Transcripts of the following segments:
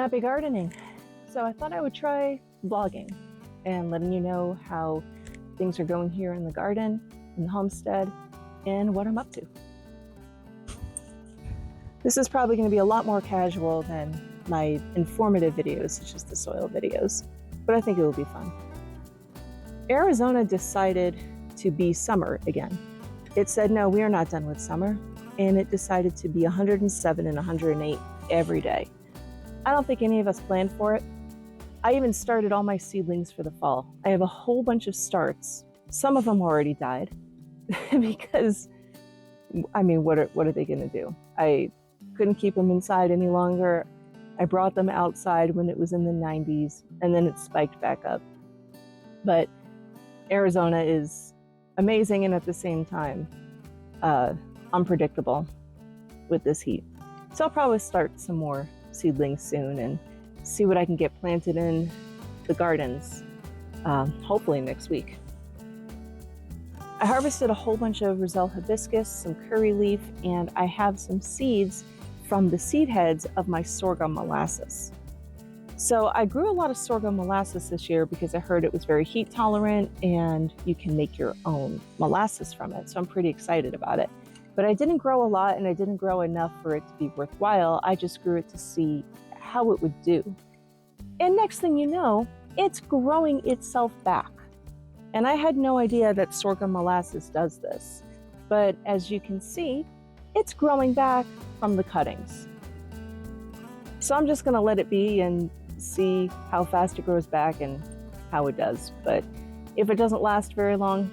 Happy gardening. So I thought I would try vlogging and letting you know how things are going here in the garden, in the homestead, and what I'm up to. This is probably going to be a lot more casual than my informative videos, such as the soil videos, but I think it will be fun. Arizona decided to be summer again. It said, no, we are not done with summer, and it decided to be 107 and 108 every day. I don't think any of us planned for it. I even started all my seedlings for the fall. I have a whole bunch of starts. Some of them already died because, I mean, what are they gonna do? I couldn't keep them inside any longer. I brought them outside when it was in the 90s, and then it spiked back up. But Arizona is amazing and at the same time unpredictable with this heat. So I'll probably start some more seedlings soon and see what I can get planted in the gardens, hopefully next week. I harvested a whole bunch of Roselle hibiscus, some curry leaf, and I have some seeds from the seed heads of my sorghum molasses. So I grew a lot of sorghum molasses this year because I heard it was very heat tolerant and you can make your own molasses from it. So I'm pretty excited about it. But I didn't grow a lot and I didn't grow enough for it to be worthwhile. I just grew it to see how it would do. And next thing you know, it's growing itself back. And I had no idea that sorghum molasses does this. But as you can see, it's growing back from the cuttings. So I'm just gonna let it be and see how fast it grows back and how it does. But if it doesn't last very long,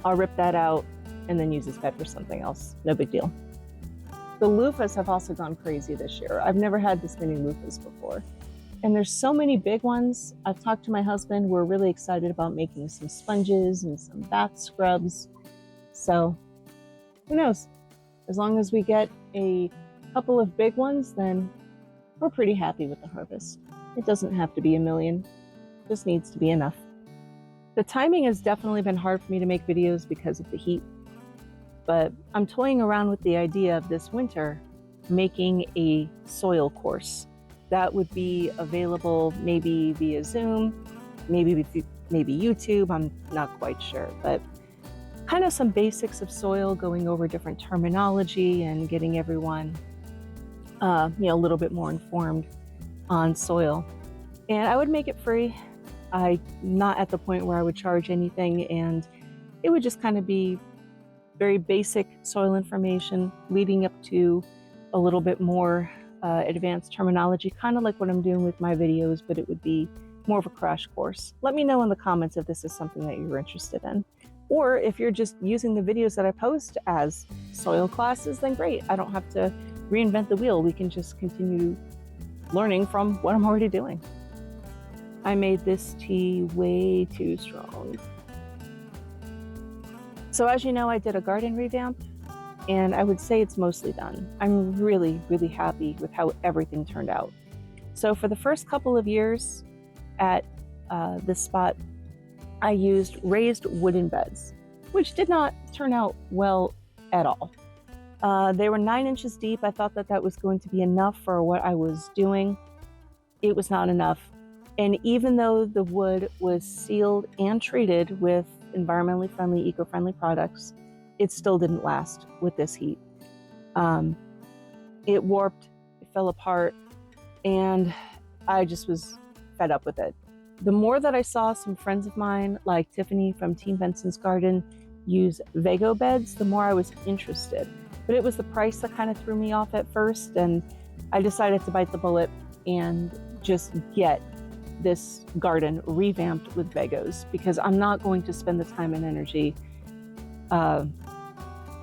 I'll rip that out and then use this bed for something else. No big deal. The loofahs have also gone crazy this year. I've never had this many loofahs before. And there's so many big ones. I've talked to my husband. We're really excited about making some sponges and some bath scrubs. So who knows? As long as we get a couple of big ones, then we're pretty happy with the harvest. It doesn't have to be a million, it just needs to be enough. The timing has definitely been hard for me to make videos because of the heat, but I'm toying around with the idea of this winter making a soil course that would be available maybe via Zoom, maybe YouTube, I'm not quite sure, but kind of some basics of soil, going over different terminology and getting everyone a little bit more informed on soil. And I would make it free. I'm not at the point where I would charge anything, and it would just kind of be very basic soil information leading up to a little bit more advanced terminology, kind of like what I'm doing with my videos, but it would be more of a crash course. Let me know in the comments if this is something that you're interested in. Or if you're just using the videos that I post as soil classes, then great. I don't have to reinvent the wheel. We can just continue learning from what I'm already doing. I made this tea way too strong. So as you know, I did a garden revamp, and I would say it's mostly done. I'm really, really happy with how everything turned out. So for the first couple of years at this spot, I used raised wooden beds, which did not turn out well at all. They were 9 inches deep. I thought that was going to be enough for what I was doing. It was not enough. And even though the wood was sealed and treated with environmentally friendly, eco-friendly products, it still didn't last with this heat. It warped, it fell apart, and I just was fed up with it. The more that I saw some friends of mine, like Tiffany from Team Benson's Garden, use Vago beds, the more I was interested. But it was the price that kind of threw me off at first, and I decided to bite the bullet and just get this garden revamped with Vagos, because I'm not going to spend the time and energy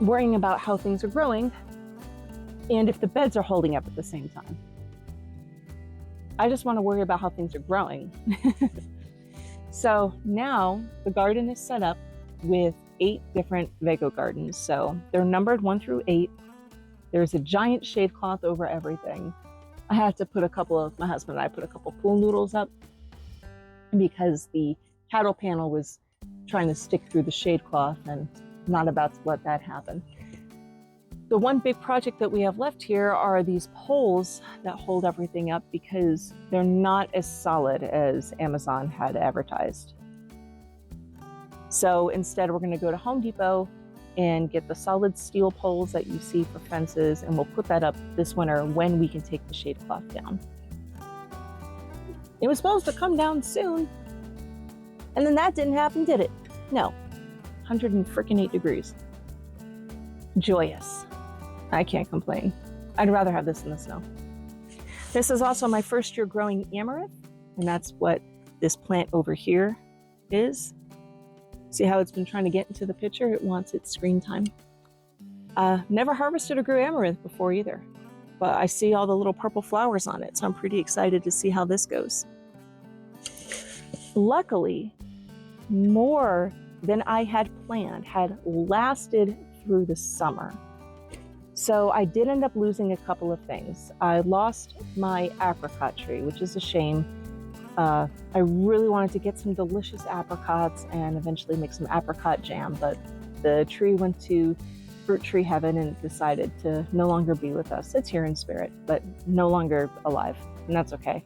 worrying about how things are growing and if the beds are holding up at the same time. I just want to worry about how things are growing. So now the garden is set up with 8 different Vago gardens. So they're numbered 1 through 8. There's a giant shade cloth over everything. I had to put my husband and I put a couple pool noodles up because the cattle panel was trying to stick through the shade cloth, and not about to let that happen. The one big project that we have left here are these poles that hold everything up because they're not as solid as Amazon had advertised. So instead, we're going to go to Home Depot and get the solid steel poles that you see for fences, and we'll put that up this winter when we can take the shade cloth down. It was supposed to come down soon, and then that didn't happen, did it? No. 108 degrees. Joyous. I can't complain. I'd rather have this in the snow. This is also my first year growing amaranth, and that's what this plant over here is. See how it's been trying to get into the picture? It wants its screen time. Never harvested or grew amaranth before either, but I see all the little purple flowers on it, so I'm pretty excited to see how this goes. Luckily, more than I had planned had lasted through the summer. So I did end up losing a couple of things. I lost my apricot tree, which is a shame. I really wanted to get some delicious apricots and eventually make some apricot jam, but the tree went to fruit tree heaven and decided to no longer be with us. It's here in spirit, but no longer alive, and that's okay.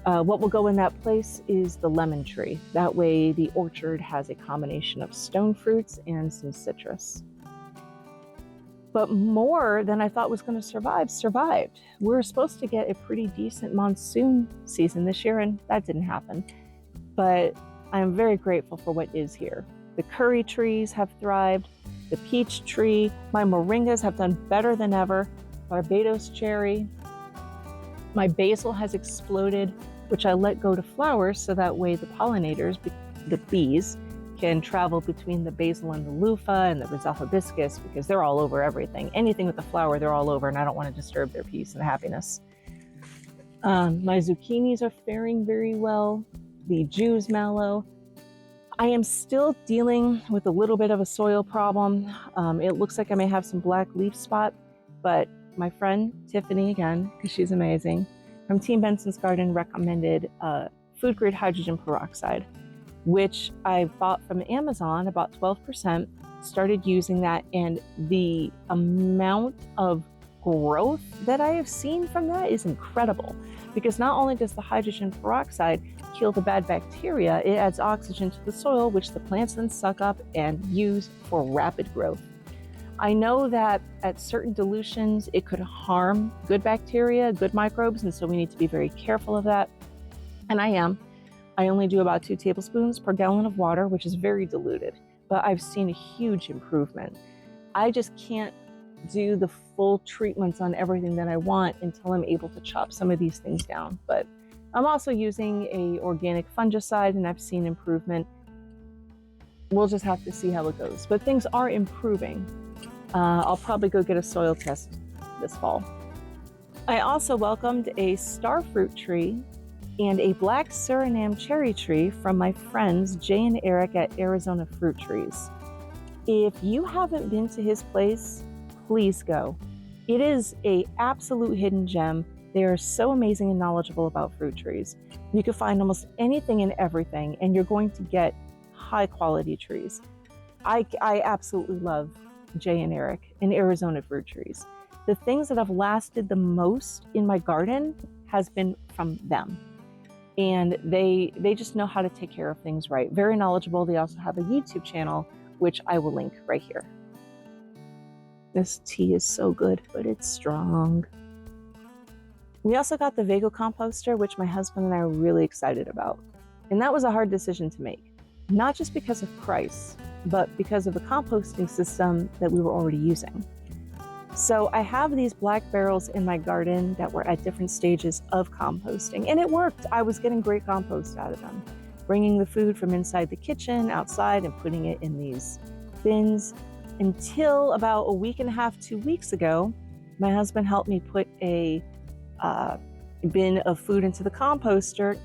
What will go in that place is the lemon tree. That way the orchard has a combination of stone fruits and some citrus. But more than I thought was going to survived. We were supposed to get a pretty decent monsoon season this year, and that didn't happen. But I'm very grateful for what is here. The curry trees have thrived, the peach tree, my moringas have done better than ever, Barbados cherry. My basil has exploded, which I let go to flower so that way the pollinators, the bees, can travel between the basil and the loofah and the Brazil hibiscus because they're all over everything. Anything with a flower, they're all over, and I don't want to disturb their peace and happiness. My zucchinis are faring very well. The Jew's mallow. I am still dealing with a little bit of a soil problem. It looks like I may have some black leaf spot, but my friend Tiffany, again, because she's amazing, from Team Benson's Garden recommended food grade hydrogen peroxide, which I bought from Amazon, about 12%, started using that, and the amount of growth that I have seen from that is incredible, because not only does the hydrogen peroxide kill the bad bacteria, it adds oxygen to the soil, which the plants then suck up and use for rapid growth. I know that at certain dilutions, it could harm good bacteria, good microbes, and so we need to be very careful of that, and I am. I only do about 2 tablespoons per gallon of water, which is very diluted, but I've seen a huge improvement. I just can't do the full treatments on everything that I want until I'm able to chop some of these things down. But I'm also using a organic fungicide, and I've seen improvement. We'll just have to see how it goes, but things are improving. I'll probably go get a soil test this fall. I also welcomed a starfruit tree and a black Suriname cherry tree from my friends Jay and Eric at Arizona Fruit Trees. If you haven't been to his place, please go. It is an absolute hidden gem. They are so amazing and knowledgeable about fruit trees. You can find almost anything and everything, and you're going to get high quality trees. I absolutely love Jay and Eric and Arizona Fruit Trees. The things that have lasted the most in my garden has been from them. And they just know how to take care of things right. Very knowledgeable. They also have a YouTube channel, which I will link right here. This tea is so good, but it's strong. We also got the Vago composter, which my husband and I are really excited about. And that was a hard decision to make, not just because of price, but because of the composting system that we were already using. So I have these black barrels in my garden that were at different stages of composting, and it worked. I was getting great compost out of them. Bringing the food from inside the kitchen outside and putting it in these bins until about a week and a half, 2 weeks ago, my husband helped me put a bin of food into the composter,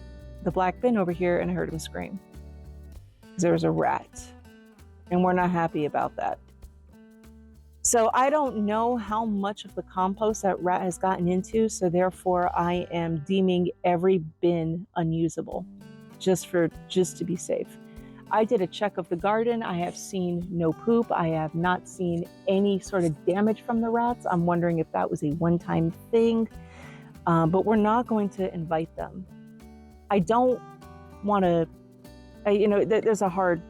the black bin over here, and I heard him scream. There was a rat, and we're not happy about that. So I don't know how much of the compost that rat has gotten into, so therefore I am deeming every bin unusable, just to be safe. I did a check of the garden. I have seen no poop. I have not seen any sort of damage from the rats. I'm wondering if that was a one-time thing, but we're not going to invite them. I don't want to, there's a hard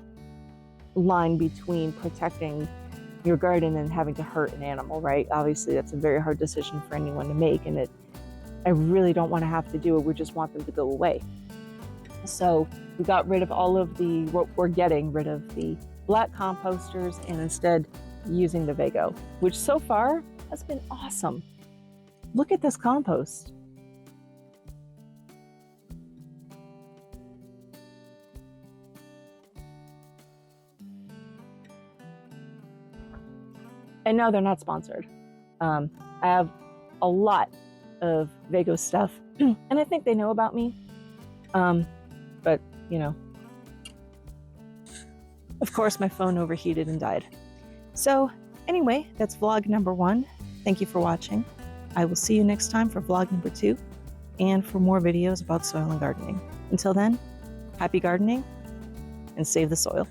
line between protecting your garden and having to hurt an animal, right? Obviously, that's a very hard decision for anyone to make, and I really don't want to have to do it. We just want them to go away. So we got rid of we're getting rid of the black composters and instead using the Vago, which so far has been awesome. Look at this compost. And no, they're not sponsored. I have a lot of Vago stuff, and I think they know about me. But, of course, my phone overheated and died. So anyway, that's vlog number 1. Thank you for watching. I will see you next time for vlog number 2 and for more videos about soil and gardening. Until then, happy gardening and save the soil.